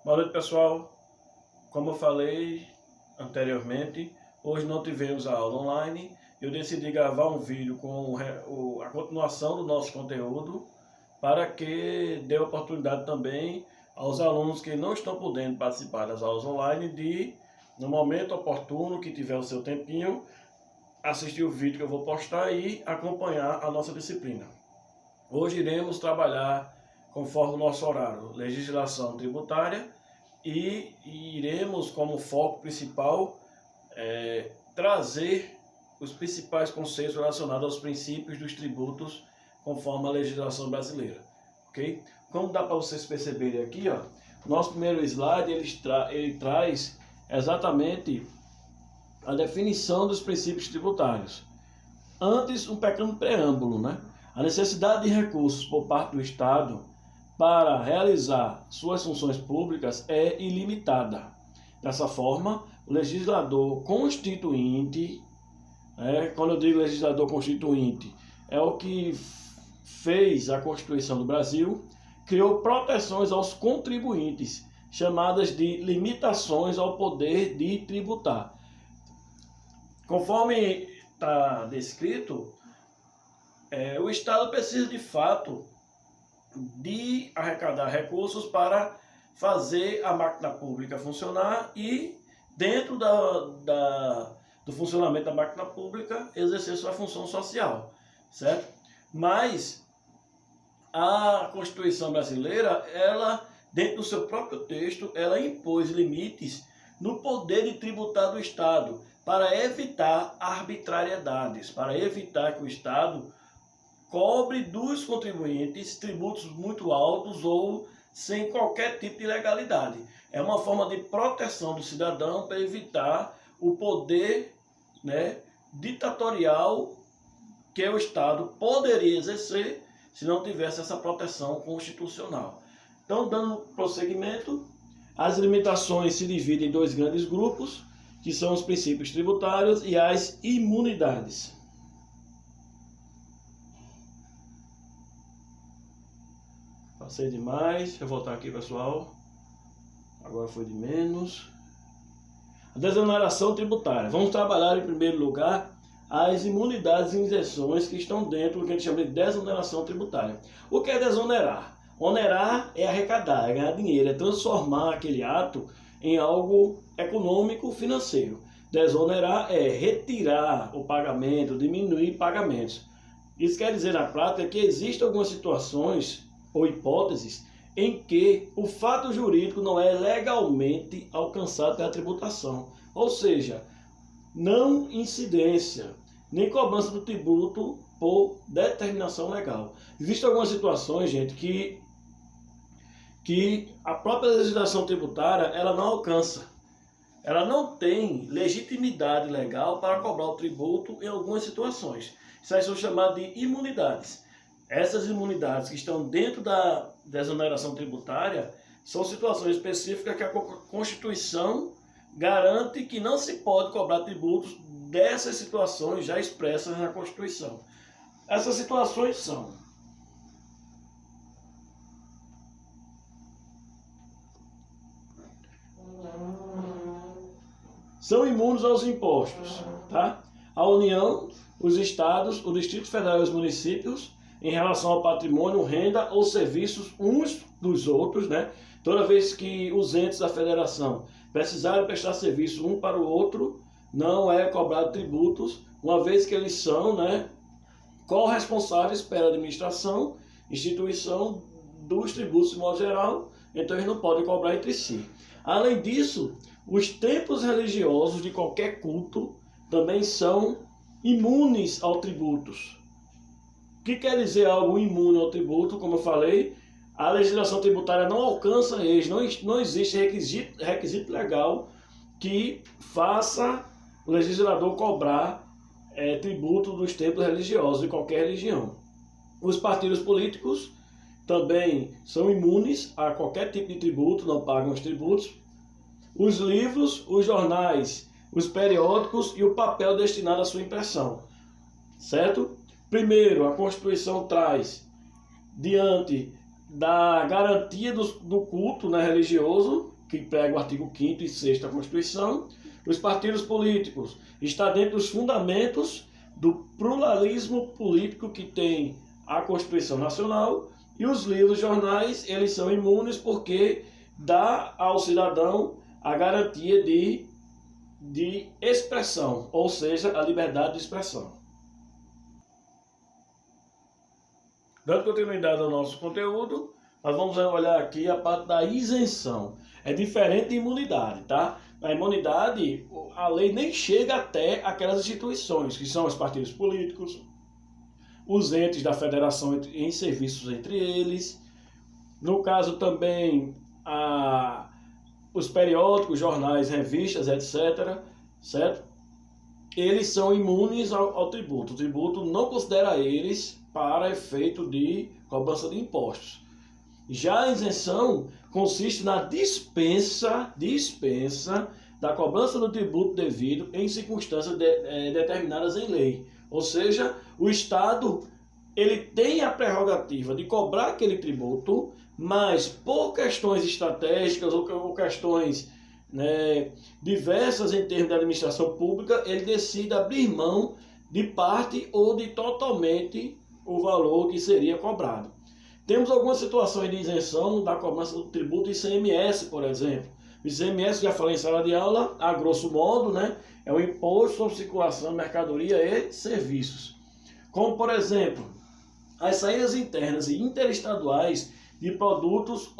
Boa noite, pessoal. Como eu falei anteriormente, hoje não tivemos a aula online. Eu decidi gravar um vídeo com a continuação do nosso conteúdo para que dê oportunidade também aos alunos que não estão podendo participar das aulas online de, no momento oportuno, que tiver o seu tempinho, assistir o vídeo que eu vou postar e acompanhar a nossa disciplina. Hoje iremos trabalhar conforme o nosso horário, legislação tributária, e iremos como foco principal trazer os principais conceitos relacionados aos princípios dos tributos conforme a legislação brasileira, ok? Como dá para vocês perceberem aqui, ó, nosso primeiro slide ele traz exatamente a definição dos princípios tributários. Antes, um pequeno preâmbulo, né? A necessidade de recursos por parte do Estado para realizar suas funções públicas é ilimitada. Dessa forma, o legislador constituinte, quando eu digo legislador constituinte, é o que fez a Constituição do Brasil, criou proteções aos contribuintes, chamadas de limitações ao poder de tributar. Conforme está descrito, o Estado precisa de fato de arrecadar recursos para fazer a máquina pública funcionar e, dentro do funcionamento da máquina pública, exercer sua função social, certo? Mas a Constituição brasileira, ela, dentro do seu próprio texto, ela impôs limites no poder de tributar do Estado para evitar arbitrariedades, para evitar que o Estado cobre dos contribuintes tributos muito altos ou sem qualquer tipo de legalidade. É uma forma de proteção do cidadão para evitar o poder, ditatorial que o Estado poderia exercer se não tivesse essa proteção constitucional. Então, dando prosseguimento, as limitações se dividem em dois grandes grupos, que são os princípios tributários e as imunidades. Passei demais, deixa eu voltar aqui, pessoal. Agora foi de menos. A desoneração tributária. Vamos trabalhar em primeiro lugar as imunidades e isenções que estão dentro do que a gente chama de desoneração tributária. O que é desonerar? Onerar é arrecadar, é ganhar dinheiro, é transformar aquele ato em algo econômico financeiro. Desonerar é retirar o pagamento, diminuir pagamentos. Isso quer dizer na prática que existem algumas situações ou hipóteses em que o fato jurídico não é legalmente alcançado pela tributação, ou seja, não incidência, nem cobrança do tributo por determinação legal. Existem algumas situações, gente, que a própria legislação tributária ela não alcança. Ela não tem legitimidade legal para cobrar o tributo em algumas situações. Isso aí são chamadas de imunidades. Essas imunidades que estão dentro da desoneração tributária são situações específicas que a Constituição garante que não se pode cobrar tributos dessas situações já expressas na Constituição. Essas situações são imunes aos impostos, tá? A União, os estados, o Distrito Federal e os municípios, em relação ao patrimônio, renda ou serviços uns dos outros, Toda vez que os entes da federação precisarem prestar serviço um para o outro, não é cobrado tributos, uma vez que eles são, corresponsáveis pela administração, instituição dos tributos de modo geral, então eles não podem cobrar entre si. Além disso, os templos religiosos de qualquer culto também são imunes aos tributos. O que quer dizer algo imune ao tributo? Como eu falei, a legislação tributária não alcança eles, não existe requisito legal que faça o legislador cobrar tributo dos templos religiosos de qualquer religião. Os partidos políticos também são imunes a qualquer tipo de tributo, não pagam os tributos. Os livros, os jornais, os periódicos e o papel destinado à sua impressão, certo? Primeiro, a Constituição traz, diante da garantia do culto religioso, que prega o artigo 5º e 6º da Constituição. Os partidos políticos está dentro dos fundamentos do pluralismo político que tem a Constituição Nacional. E os livros, jornais, eles são imunes porque dá ao cidadão a garantia de expressão, ou seja, a liberdade de expressão. Dando continuidade ao nosso conteúdo, nós vamos olhar aqui a parte da isenção. É diferente de imunidade, tá? Na imunidade, a lei nem chega até aquelas instituições, que são os partidos políticos, os entes da federação em serviços entre eles. No caso também, os periódicos, jornais, revistas, etc. Certo? Eles são imunes ao tributo. O tributo não considera eles para efeito de cobrança de impostos. Já a isenção consiste na dispensa da cobrança do tributo devido em circunstâncias determinadas em lei. Ou seja, o Estado ele tem a prerrogativa de cobrar aquele tributo, mas por questões estratégicas ou questões diversas em termos da administração pública, ele decide abrir mão de parte ou de totalmente o valor que seria cobrado. Temos algumas situações de isenção da cobrança do tributo ICMS, por exemplo. O ICMS, já falei em sala de aula, a grosso modo, é o Imposto sobre Circulação de Mercadoria e Serviços. Como, por exemplo, as saídas internas e interestaduais de produtos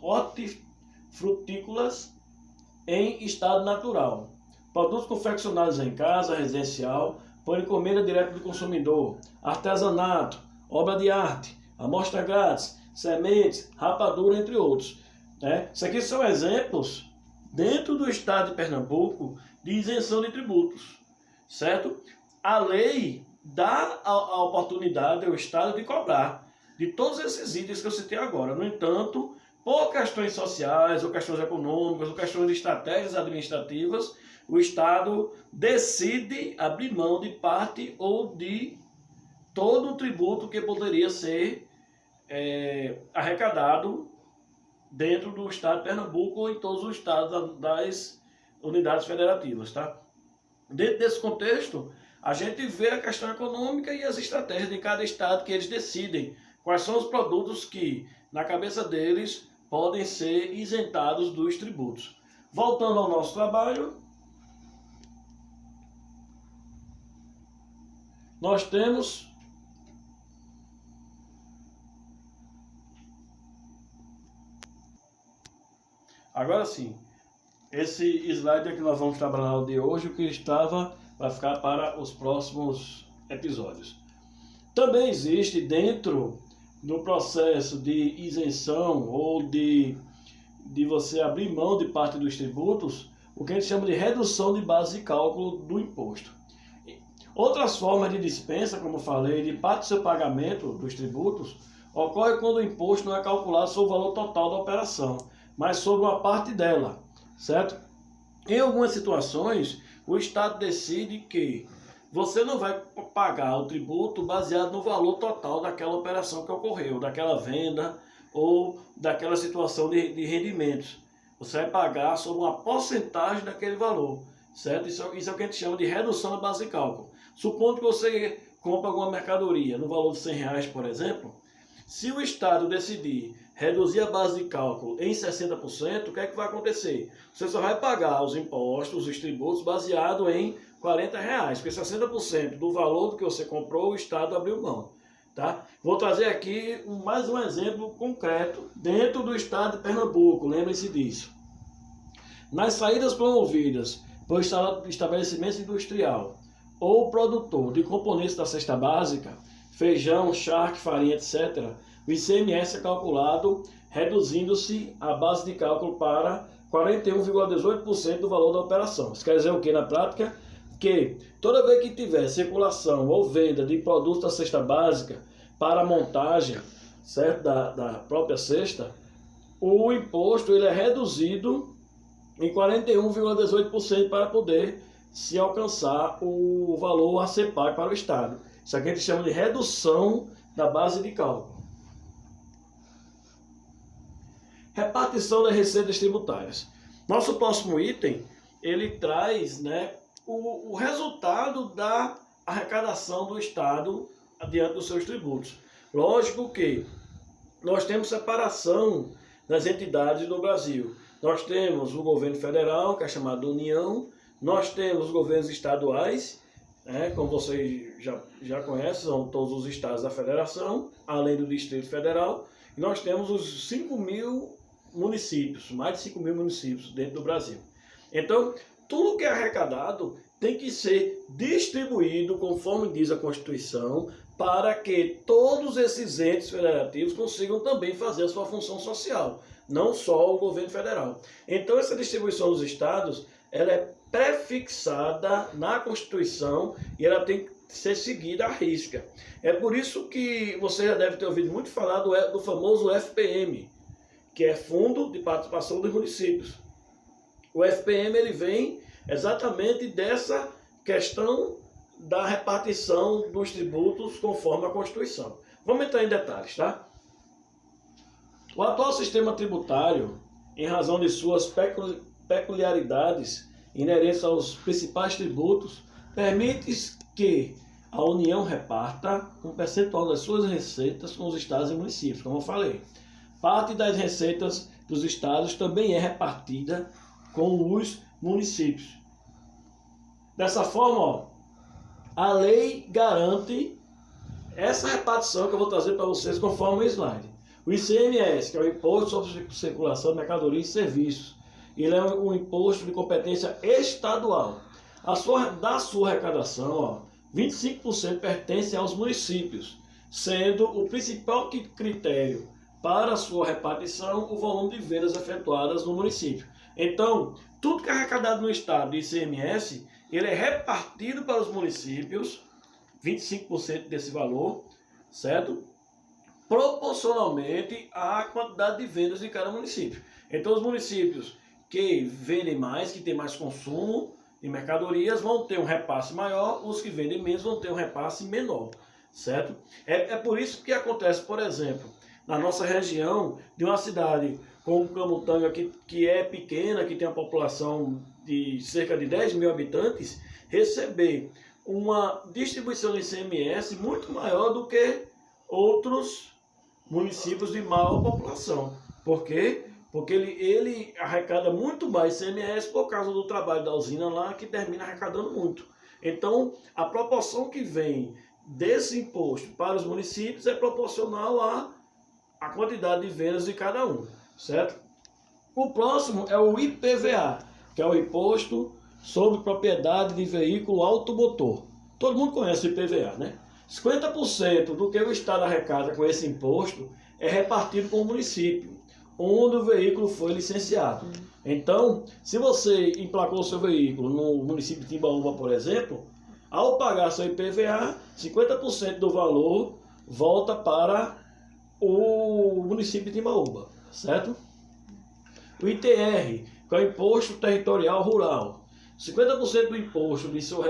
hortifrutícolas em estado natural. Produtos confeccionados em casa, residencial, por encomenda direta do consumidor, artesanato, obra de arte, amostra grátis, sementes, rapadura, entre outros. Isso aqui são exemplos, dentro do estado de Pernambuco, de isenção de tributos, certo? A lei dá a oportunidade ao Estado de cobrar de todos esses itens que eu citei agora. No entanto, por questões sociais, ou questões econômicas, ou questões de estratégias administrativas, o Estado decide abrir mão de parte ou de todo o tributo que poderia ser arrecadado dentro do Estado de Pernambuco ou em todos os estados das unidades federativas, tá? Dentro desse contexto, a gente vê a questão econômica e as estratégias de cada estado que eles decidem quais são os produtos que, na cabeça deles, podem ser isentados dos tributos. Voltando ao nosso trabalho, nós temos agora sim, esse slide é que nós vamos trabalhar no de hoje, o que estava vai ficar para os próximos episódios. Também existe dentro do processo de isenção ou de você abrir mão de parte dos tributos, o que a gente chama de redução de base de cálculo do imposto. Outras formas de dispensa, como eu falei, de parte do seu pagamento dos tributos, ocorre quando o imposto não é calculado sobre o valor total da operação, mas sobre uma parte dela, certo? Em algumas situações, o Estado decide que você não vai pagar o tributo baseado no valor total daquela operação que ocorreu, daquela venda ou daquela situação de rendimentos. Você vai pagar sobre uma porcentagem daquele valor, certo? Isso é o que a gente chama de redução da base de cálculo. Supondo que você compra alguma mercadoria no valor de R$100, por exemplo, se o Estado decidir reduzir a base de cálculo em 60%, o que é que vai acontecer? Você só vai pagar os impostos, os tributos, baseado em R$40, porque 60% do valor do que você comprou, o Estado abriu mão. Tá? Vou trazer aqui mais um exemplo concreto dentro do Estado de Pernambuco, lembrem-se disso. Nas saídas promovidas por estabelecimento industrial ou produtor de componentes da cesta básica, feijão, charque, farinha, etc., o ICMS é calculado reduzindo-se a base de cálculo para 41,18% do valor da operação. Isso quer dizer o que na prática? Que toda vez que tiver circulação ou venda de produtos da cesta básica para a montagem, certo, da própria cesta, o imposto ele é reduzido em 41,18% para poder se alcançar o valor a ser pago para o Estado. Isso aqui a gente chama de redução da base de cálculo. repartição das receitas tributárias. Nosso próximo item, ele traz, né, o resultado da arrecadação do Estado diante dos seus tributos. Lógico que nós temos separação das entidades do Brasil. Nós temos o governo federal, que é chamado União, nós temos os governos estaduais, como vocês já conhecem, são todos os estados da federação, além do Distrito Federal, e nós temos os 5.000 municípios, mais de 5.000 municípios dentro do Brasil. Então, tudo que é arrecadado tem que ser distribuído, conforme diz a Constituição, para que todos esses entes federativos consigam também fazer a sua função social, não só o governo federal. Então, essa distribuição dos estados, ela é prefixada na Constituição e ela tem que ser seguida à risca. É por isso que você já deve ter ouvido muito falar do famoso FPM, que é Fundo de Participação dos Municípios. O FPM ele vem exatamente dessa questão da repartição dos tributos conforme a Constituição. Vamos entrar em detalhes, tá? O atual sistema tributário, em razão de suas peculiaridades inerentes aos principais tributos, permite que a União reparta um percentual das suas receitas com os estados e municípios, como eu falei. Parte das receitas dos estados também é repartida com os municípios. Dessa forma, a lei garante essa repartição que eu vou trazer para vocês conforme o slide. O ICMS, que é o Imposto sobre Circulação de Mercadorias e Serviços, ele é um imposto de competência estadual. Da sua arrecadação, 25% pertence aos municípios, sendo o principal critério para a sua repartição o volume de vendas efetuadas no município. Então, tudo que é arrecadado no estado de ICMS, ele é repartido para os municípios, 25% desse valor, certo? Proporcionalmente à quantidade de vendas de cada município. Então, os municípios que vendem mais, que têm mais consumo de mercadorias, vão ter um repasse maior, os que vendem menos vão ter um repasse menor, certo? É por isso que acontece, por exemplo, na nossa região, de uma cidade como Camutanga, que é pequena, que tem uma população de cerca de 10.000 habitantes, receber uma distribuição de ICMS muito maior do que outros municípios de maior população. Por quê? Porque ele arrecada muito mais ICMS por causa do trabalho da usina lá, que termina arrecadando muito. Então, a proporção que vem desse imposto para os municípios é proporcional à quantidade de vendas de cada um, certo? O próximo é o IPVA, que é o Imposto sobre Propriedade de Veículo Automotor. Todo mundo conhece o IPVA, né? 50% do que o Estado arrecada com esse imposto é repartido com o município, onde o veículo foi licenciado. Então, se você emplacou o seu veículo no município de Timbaúba, por exemplo, ao pagar seu IPVA, 50% do valor volta para o município de Timbaúba, certo? O ITR, que é o Imposto Territorial Rural. 50% do imposto de sua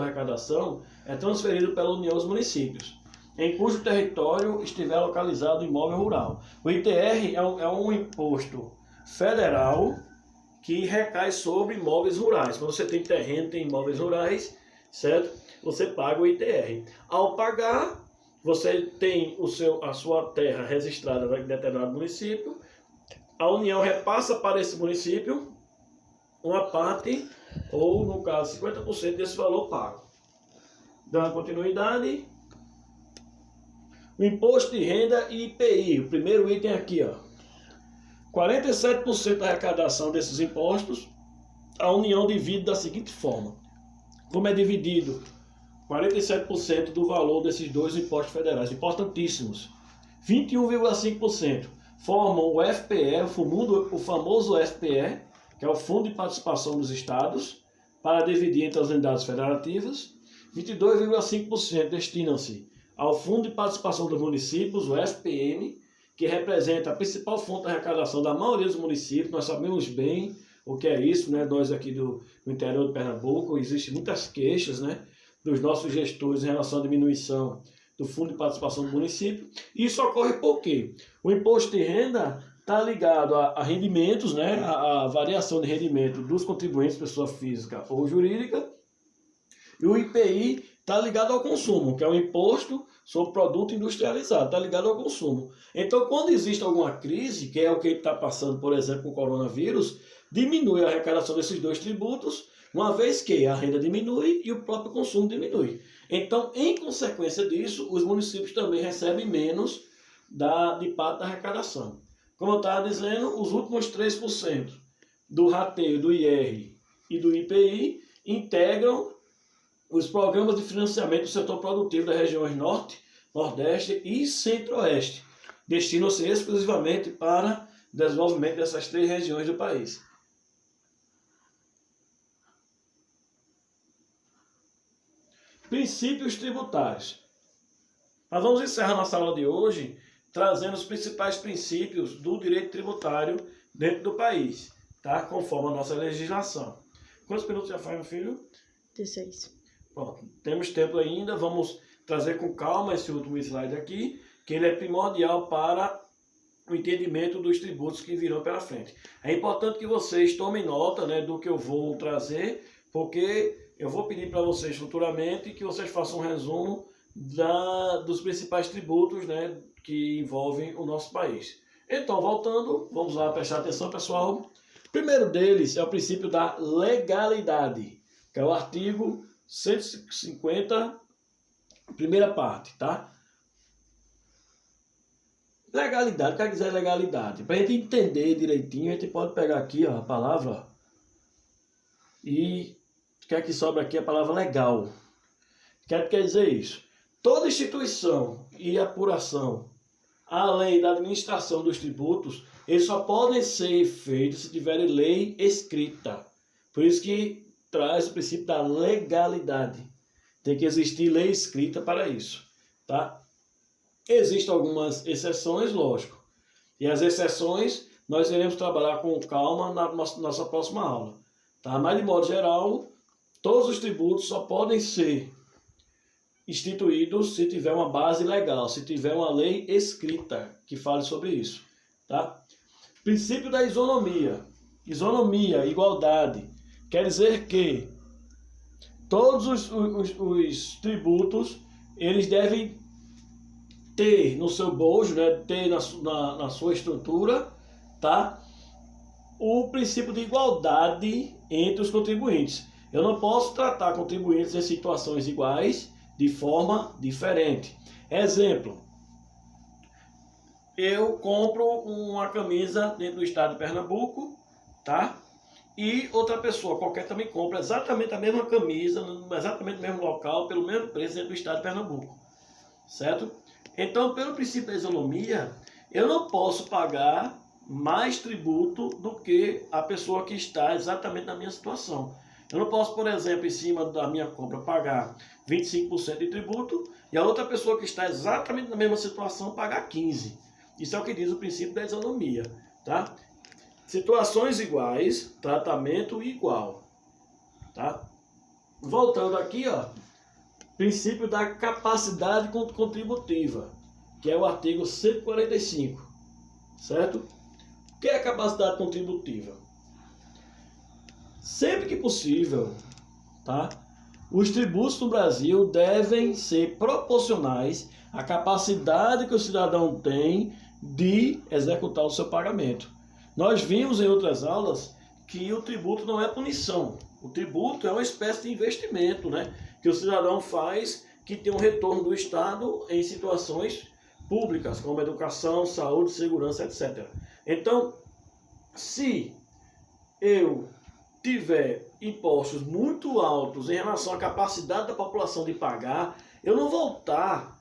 arrecadação é transferido pela União aos municípios, em cujo território estiver localizado o imóvel rural. O ITR é um imposto federal que recai sobre imóveis rurais. Quando você tem terreno, tem imóveis rurais, certo? Você paga o ITR. Ao pagar, você tem a sua terra registrada em determinado município, a União repassa para esse município uma parte, ou no caso 50% desse valor pago. Dando continuidade, o Imposto de Renda e IPI, o primeiro item aqui, 47% da arrecadação desses impostos, a União divide da seguinte forma. Como é dividido 47% do valor desses dois impostos federais, importantíssimos. 21,5% formam o FPE, o famoso FPE, que é o Fundo de Participação dos Estados, para dividir entre as unidades federativas. 22,5% destinam-se ao Fundo de Participação dos Municípios, o FPM, que representa a principal fonte de arrecadação da maioria dos municípios. Nós sabemos bem o que é isso, né? Nós aqui do interior de Pernambuco, existem muitas queixas, né, dos nossos gestores em relação à diminuição do Fundo de Participação do município. Isso ocorre por quê? O imposto de renda está ligado a rendimentos, né? A variação de rendimento dos contribuintes, pessoa física ou jurídica, e o IPI está ligado ao consumo, que é o imposto sobre produto industrializado, está ligado ao consumo. Então, quando existe alguma crise, que é o que está passando, por exemplo, com o coronavírus, diminui a arrecadação desses dois tributos, uma vez que a renda diminui e o próprio consumo diminui. Então, em consequência disso, os municípios também recebem menos de parte da arrecadação. Como eu estava dizendo, os últimos 3% do rateio do IR e do IPI integram os programas de financiamento do setor produtivo das regiões Norte, Nordeste e Centro-Oeste, destinam-se exclusivamente para o desenvolvimento dessas 3 regiões do país. Princípios tributários. Nós vamos encerrar nossa aula de hoje trazendo os principais princípios do direito tributário dentro do país, tá? Conforme a nossa legislação. Quantos minutos já faz, meu filho? 16. Pronto, temos tempo ainda, vamos trazer com calma esse último slide aqui, que ele é primordial para o entendimento dos tributos que virão pela frente. É importante que vocês tomem nota, né, do que eu vou trazer, porque eu vou pedir para vocês futuramente que vocês façam um resumo dos principais tributos, né, que envolvem o nosso país. Então, voltando, vamos lá prestar atenção, pessoal. O primeiro deles é o princípio da legalidade, que é o artigo 150, primeira parte, tá? Legalidade, o que quer dizer legalidade? Para a gente entender direitinho, a gente pode pegar aqui, ó, a palavra, ó, e quer que sobra aqui a palavra legal. O que quer dizer isso? Toda instituição e apuração, além da administração dos tributos, eles só podem ser feitos se tiverem lei escrita. Por isso que traz o princípio da legalidade. Tem que existir lei escrita para isso, tá? Existem algumas exceções, lógico. E as exceções nós iremos trabalhar com calma na nossa próxima aula, tá? Mas, de modo geral, todos os tributos só podem ser instituídos se tiver uma base legal, se tiver uma lei escrita que fale sobre isso, tá? Princípio da isonomia. Isonomia, igualdade. Quer dizer que todos os tributos, eles devem ter no seu bojo, né, ter na sua estrutura, tá, o princípio de igualdade entre os contribuintes. Eu não posso tratar contribuintes em situações iguais de forma diferente. Exemplo, eu compro uma camisa dentro do estado de Pernambuco, tá? E outra pessoa qualquer também compra exatamente a mesma camisa, exatamente no mesmo local, pelo mesmo preço dentro do estado de Pernambuco, certo? Então, pelo princípio da isonomia, eu não posso pagar mais tributo do que a pessoa que está exatamente na minha situação. Eu não posso, por exemplo, em cima da minha compra, pagar 25% de tributo e a outra pessoa que está exatamente na mesma situação pagar 15%. Isso é o que diz o princípio da isonomia, tá? Situações iguais, tratamento igual, tá? Voltando aqui, ó, princípio da capacidade contributiva, que é o artigo 145, certo? O que é a capacidade contributiva? Sempre que possível, tá? Os tributos no Brasil devem ser proporcionais à capacidade que o cidadão tem de executar o seu pagamento. Nós vimos em outras aulas que o tributo não é punição. O tributo é uma espécie de investimento, né, que o cidadão faz, que tem um retorno do Estado em situações públicas, como educação, saúde, segurança, etc. Então, se eu tiver impostos muito altos em relação à capacidade da população de pagar, eu não vou estar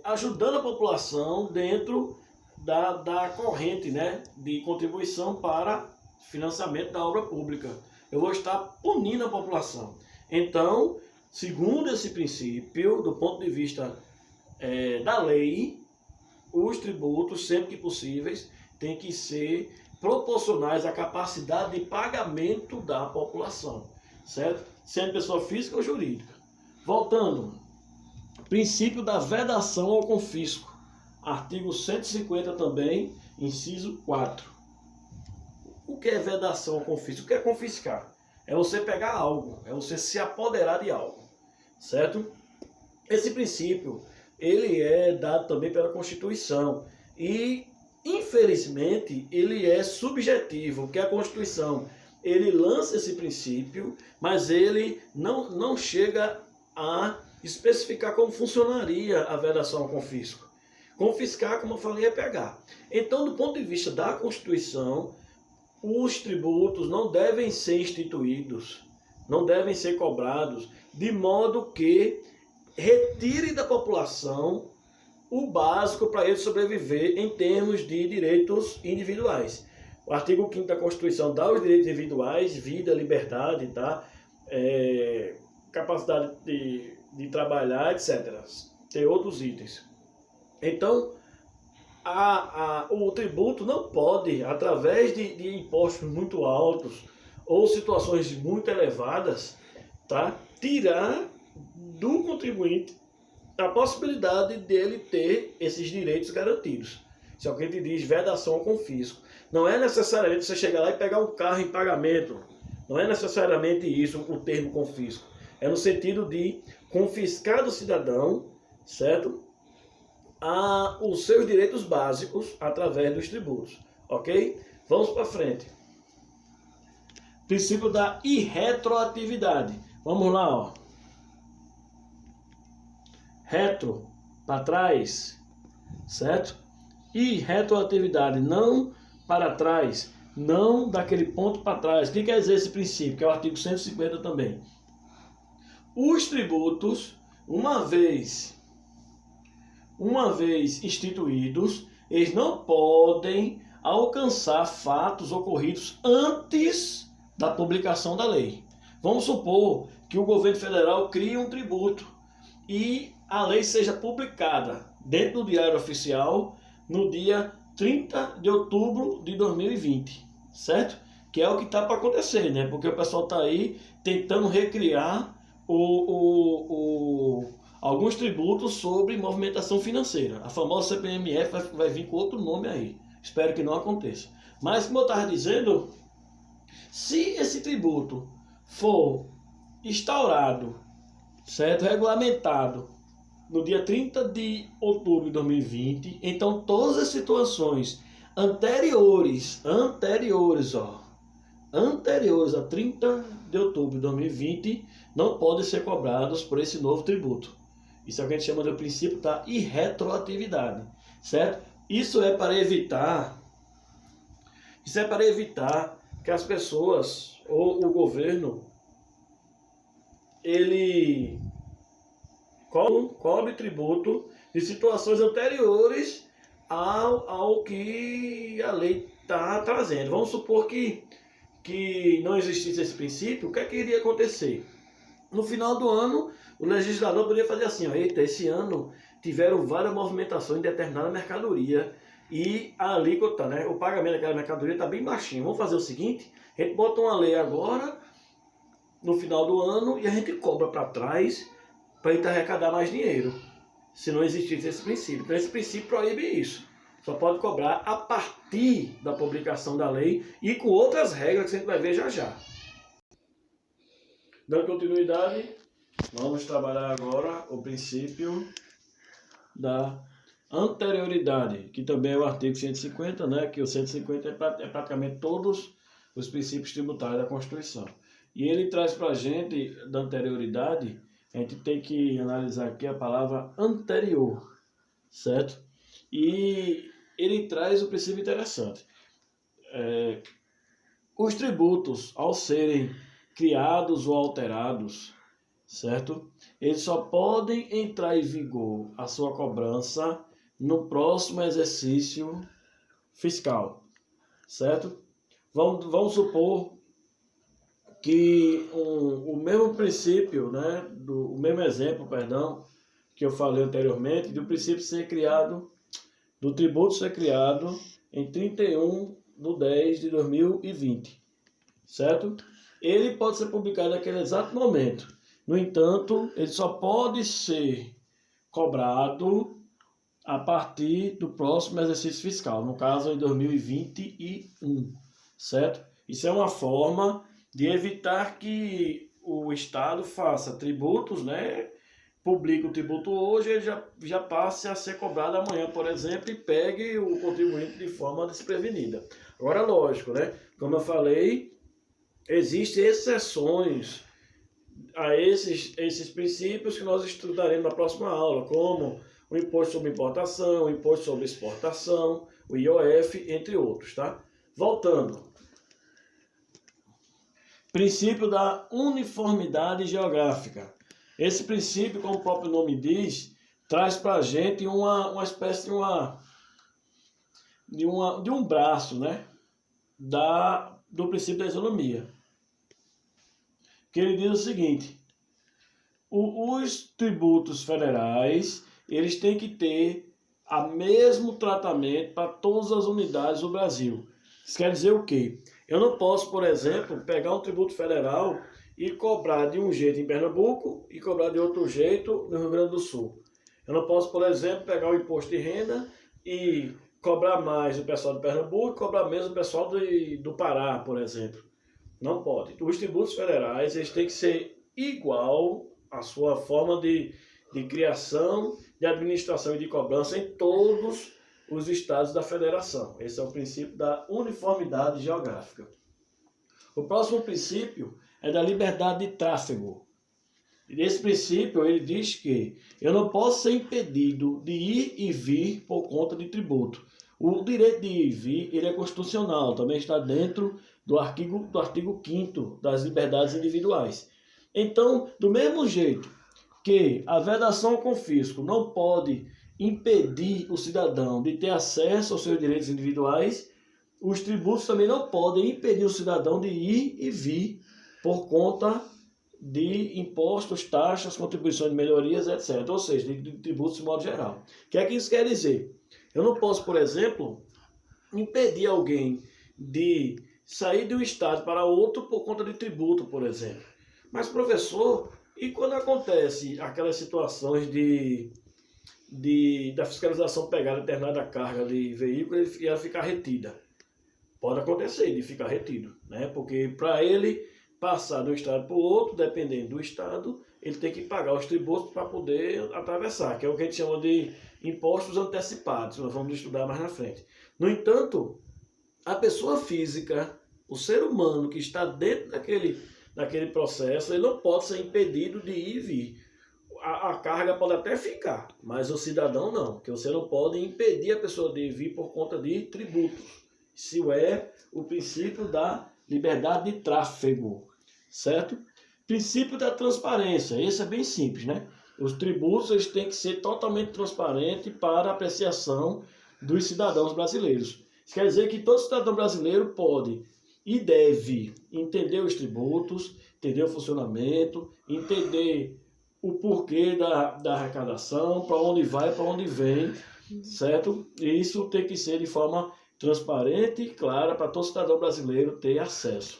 ajudando a população dentro da corrente, né, de contribuição para financiamento da obra pública. Eu vou estar punindo a população. Então, segundo esse princípio, do ponto de vista da lei, os tributos, sempre que possíveis, têm que ser proporcionais à capacidade de pagamento da população, certo? Sendo pessoa física ou jurídica. Voltando, Princípio da vedação ao confisco. Artigo 150 também, inciso 4. O que é vedação ao confisco? O que é confiscar? É você pegar algo, é você se apoderar de algo, certo? Esse princípio, ele é dado também pela Constituição e, infelizmente, ele é subjetivo, porque a Constituição, ele lança esse princípio, mas ele não chega a especificar como funcionaria a vedação ao confisco. Confiscar, como eu falei, é pegar. Então, do ponto de vista da Constituição, os tributos não devem ser instituídos, não devem ser cobrados, de modo que retire da população o básico para ele sobreviver em termos de direitos individuais. O artigo 5º da Constituição dá os direitos individuais, vida, liberdade, tá? Capacidade de trabalhar, etc. Tem outros itens. Então, o tributo não pode, através de impostos muito altos ou situações muito elevadas, tá? Tirar do contribuinte a possibilidade dele ter esses direitos garantidos. Se alguém te diz vedação ao confisco, não é necessariamente você chegar lá e pegar um carro em pagamento. Não é necessariamente isso o termo confisco. É no sentido de confiscar do cidadão, certo? Os seus direitos básicos através dos tributos, ok? Vamos para frente. Princípio da irretroatividade. Vamos lá, ó. Retro, para trás, certo? Irretroatividade, não para trás, não daquele ponto para trás. O que quer dizer esse princípio? Que é o artigo 150 também. Os tributos, uma vez instituídos, eles não podem alcançar fatos ocorridos antes da publicação da lei. Vamos supor que o governo federal crie um tributo e a lei seja publicada dentro do Diário Oficial no dia 30 de outubro de 2020, certo? Que é o que está para acontecer, né? Porque o pessoal está aí tentando recriar alguns tributos sobre movimentação financeira. A famosa CPMF vai vir com outro nome aí. Espero que não aconteça. Mas, como eu estava dizendo, se esse tributo for instaurado, certo? Regulamentado no dia 30 de outubro de 2020, então todas as situações anteriores a 30 de outubro de 2020 não podem ser cobrados por esse novo tributo. Isso é o que a gente chama de princípio da irretroatividade, certo? Isso é para evitar que as pessoas ou o governo ele cobre tributo de situações anteriores ao que a lei está trazendo. Vamos supor que não existisse esse princípio, o que é que iria acontecer? No final do ano, o legislador poderia fazer assim, ó, eita, esse ano tiveram várias movimentações de determinada mercadoria e a alíquota, né, o pagamento daquela mercadoria está bem baixinho. Vamos fazer o seguinte, a gente bota uma lei agora, no final do ano, e a gente cobra para trás para a gente arrecadar mais dinheiro, se não existisse esse princípio. Então esse princípio proíbe isso. Só pode cobrar a partir da publicação da lei e com outras regras que a gente vai ver já já. Dando continuidade, vamos trabalhar agora o princípio da anterioridade, que também é o artigo 150, né? Que o 150 é praticamente todos os princípios tributários da Constituição. E ele traz para a gente, da anterioridade, a gente tem que analisar aqui a palavra anterior, certo? E ele traz um princípio interessante. Os tributos, ao serem criados ou alterados, certo? Eles só podem entrar em vigor a sua cobrança no próximo exercício fiscal, certo? Vamos supor que o mesmo princípio, né, o mesmo exemplo, perdão, que eu falei anteriormente, do princípio ser criado, do tributo ser criado em 31/10/2020, certo? Ele pode ser publicado naquele exato momento. No entanto, ele só pode ser cobrado a partir do próximo exercício fiscal, no caso em 2021, certo? Isso é uma forma de evitar que o Estado faça tributos, né? Publica o tributo hoje, ele já passe a ser cobrado amanhã, por exemplo, e pegue o contribuinte de forma desprevenida. Agora, lógico, né? Como eu falei, existem exceções a esses princípios que nós estudaremos na próxima aula, como o imposto sobre importação, o imposto sobre exportação, o IOF, entre outros, tá? Voltando. Princípio da uniformidade geográfica. Esse princípio, como o próprio nome diz, traz para a gente uma espécie de um braço, né? Do princípio da isonomia. Que ele diz o seguinte: os tributos federais, eles têm que ter o mesmo tratamento para todas as unidades do Brasil. Isso quer dizer o quê? Eu não posso, por exemplo, pegar um tributo federal e cobrar de um jeito em Pernambuco e cobrar de outro jeito no Rio Grande do Sul. Eu não posso, por exemplo, pegar o imposto de renda e cobrar mais do pessoal de Pernambuco e cobrar menos do pessoal do Pará, por exemplo. Não pode. Os tributos federais, eles têm que ser igual à sua forma de criação, de administração e de cobrança em todos os estados da federação. Esse é o princípio da uniformidade geográfica. O próximo princípio é da liberdade de tráfego. E esse princípio, ele diz que eu não posso ser impedido de ir e vir por conta de tributo. O direito de ir e vir, ele é constitucional, também está dentro do artigo 5º das liberdades individuais. Então, do mesmo jeito que a vedação ao confisco não pode impedir o cidadão de ter acesso aos seus direitos individuais, os tributos também não podem impedir o cidadão de ir e vir por conta de impostos, taxas, contribuições de melhorias, etc. Ou seja, de tributos de modo geral. O que é que isso quer dizer? Eu não posso, por exemplo, impedir alguém de sair de um estado para outro por conta de tributo, por exemplo. Mas, professor, e quando acontece aquelas situações da fiscalização pegar determinada carga de veículo e ela ficar retida? Pode acontecer de ficar retido, né? Porque para ele passar de um estado para o outro, dependendo do estado, ele tem que pagar os tributos para poder atravessar, que é o que a gente chama de impostos antecipados, nós vamos estudar mais na frente. No entanto, a pessoa física, o ser humano que está dentro daquele processo, ele não pode ser impedido de ir e vir. A carga pode até ficar, mas o cidadão não, porque você não pode impedir a pessoa de ir e vir por conta de tributos. Isso é o princípio da liberdade de tráfego, certo? Princípio da transparência, esse é bem simples, né? Os tributos eles têm que ser totalmente transparentes para a apreciação dos cidadãos brasileiros. Isso quer dizer que todo cidadão brasileiro pode e deve entender os tributos, entender o funcionamento, entender o porquê da arrecadação, para onde vai, para onde vem, certo? E isso tem que ser de forma transparente e clara para todo cidadão brasileiro ter acesso.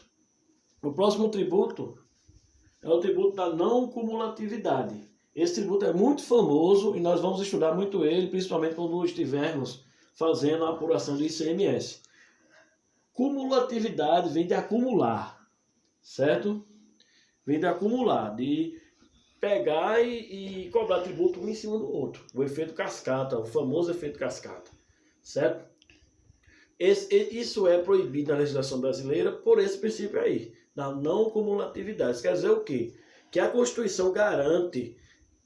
O próximo tributo é o tributo da não cumulatividade. Esse tributo é muito famoso e nós vamos estudar muito ele, principalmente quando estivermos fazendo a apuração do ICMS. Cumulatividade vem de acumular, certo? Vem de acumular, de pegar e cobrar tributo um em cima do outro. O efeito cascata, o famoso efeito cascata, certo? Isso é proibido na legislação brasileira por esse princípio aí, da não cumulatividade. Isso quer dizer o quê? Que a Constituição garante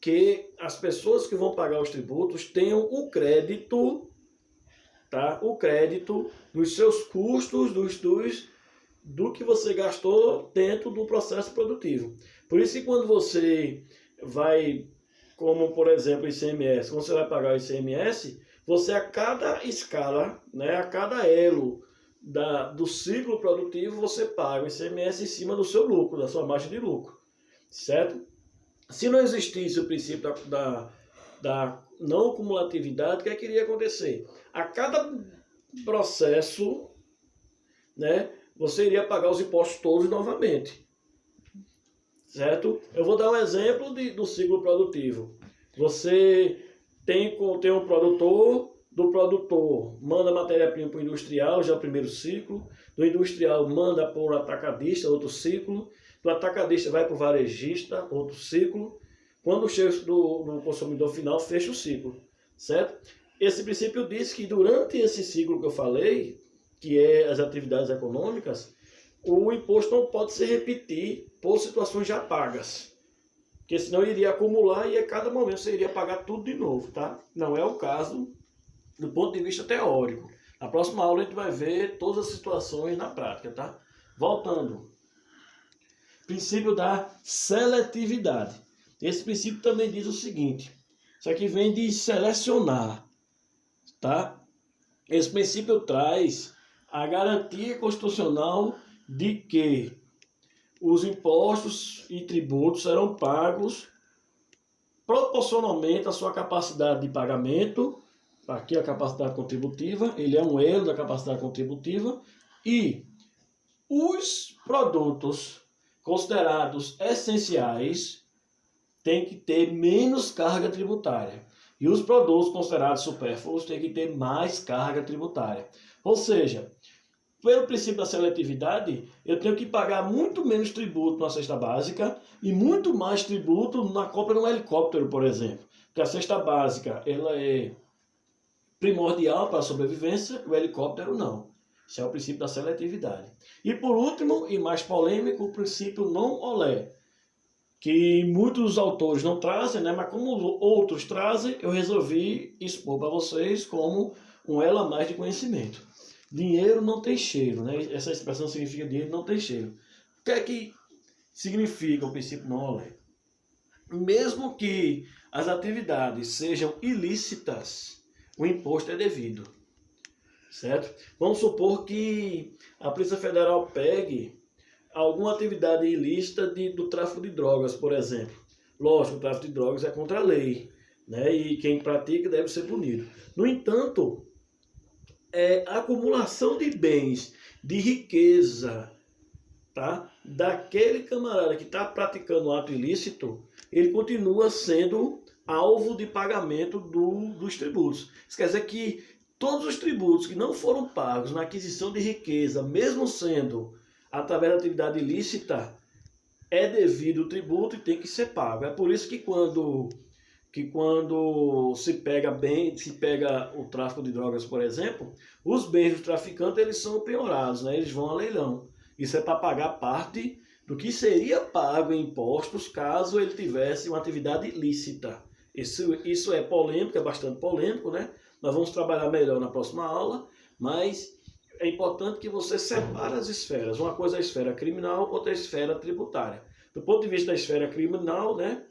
que as pessoas que vão pagar os tributos tenham o crédito, tá? O crédito dos seus custos, do que você gastou dentro do processo produtivo. Por isso que quando você vai, como por exemplo o ICMS, quando você vai pagar o ICMS, você a cada escala, né, a cada elo do ciclo produtivo, você paga o ICMS em cima do seu lucro, da sua margem de lucro, certo? Se não existisse o princípio da não cumulatividade, o que é que iria acontecer? A cada processo, né, você iria pagar os impostos todos novamente, certo? Eu vou dar um exemplo do ciclo produtivo. Você tem um produtor, do produtor manda matéria-prima para o industrial, já é o primeiro ciclo, do industrial manda para o atacadista, outro ciclo, do atacadista vai para o varejista, outro ciclo, quando chega no consumidor final, fecha o ciclo, certo? Esse princípio diz que durante esse ciclo que eu falei, que é as atividades econômicas, o imposto não pode se repetir por situações já pagas. Porque senão iria acumular e a cada momento você iria pagar tudo de novo, tá? Não é o caso do ponto de vista teórico. Na próxima aula a gente vai ver todas as situações na prática, tá? Voltando. Princípio da seletividade. Esse princípio também diz o seguinte. Isso aqui vem de selecionar, tá? Esse princípio traz a garantia constitucional de que os impostos e tributos serão pagos proporcionalmente à sua capacidade de pagamento. Aqui a capacidade contributiva, ele é um elo da capacidade contributiva, e os produtos considerados essenciais têm que ter menos carga tributária. E os produtos considerados supérfluos têm que ter mais carga tributária. Ou seja, pelo princípio da seletividade, eu tenho que pagar muito menos tributo na cesta básica e muito mais tributo na compra de um helicóptero, por exemplo. Porque a cesta básica ela é primordial para a sobrevivência, o helicóptero não. Esse é o princípio da seletividade. E por último, e mais polêmico, o princípio non-olé, que muitos autores não trazem, né? Mas como outros trazem, eu resolvi expor para vocês como um elo a mais de conhecimento. Dinheiro não tem cheiro, né? Essa expressão significa dinheiro não tem cheiro. O que é que significa o princípio non-olé? Mesmo que as atividades sejam ilícitas, o imposto é devido, certo? Vamos supor que a Polícia Federal pegue alguma atividade ilícita do tráfico de drogas, por exemplo. Lógico, o tráfico de drogas é contra a lei, né? E quem pratica deve ser punido. No entanto, a acumulação de bens, de riqueza, tá? Daquele camarada que está praticando um ato ilícito, ele continua sendo alvo de pagamento dos tributos. Isso quer dizer que todos os tributos que não foram pagos na aquisição de riqueza, mesmo sendo através da atividade ilícita, é devido o tributo e tem que ser pago. É por isso que quando se pega o tráfico de drogas, por exemplo, os bens dos traficantes eles são penhorados, né? Eles vão a leilão. Isso é para pagar parte do que seria pago em impostos caso ele tivesse uma atividade ilícita. Isso é polêmico, é bastante polêmico, né? Nós vamos trabalhar melhor na próxima aula, mas é importante que você separe as esferas. Uma coisa é a esfera criminal, outra é a esfera tributária. Do ponto de vista da esfera criminal, né,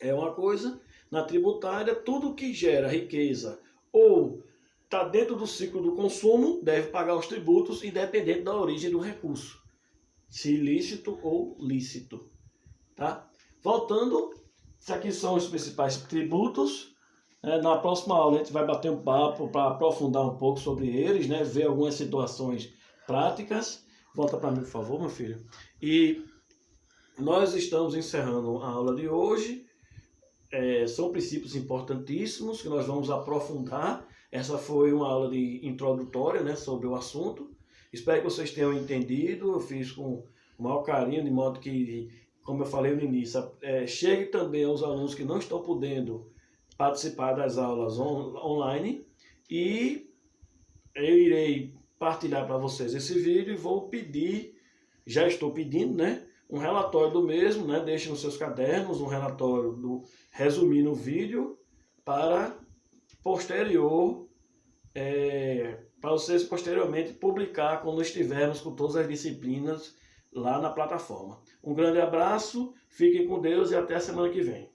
é uma coisa. Na tributária, tudo que gera riqueza ou está dentro do ciclo do consumo deve pagar os tributos, independente da origem do recurso, se ilícito ou lícito. Tá? Voltando, esses aqui são os principais tributos. Na próxima aula a gente vai bater um papo para aprofundar um pouco sobre eles, né? Ver algumas situações práticas. Volta para mim, por favor, meu filho. E nós estamos encerrando a aula de hoje. São princípios importantíssimos que nós vamos aprofundar. Essa foi uma aula introdutória, né, sobre o assunto. Espero que vocês tenham entendido. Eu fiz com o maior carinho, de modo que, como eu falei no início, chegue também aos alunos que não estão podendo participar das aulas online. E eu irei partilhar para vocês esse vídeo e vou pedir, já estou pedindo, né, um relatório do mesmo, né? Deixe nos seus cadernos um relatório resumindo o vídeo para vocês posteriormente publicar quando estivermos com todas as disciplinas lá na plataforma. Um grande abraço, fiquem com Deus e até a semana que vem.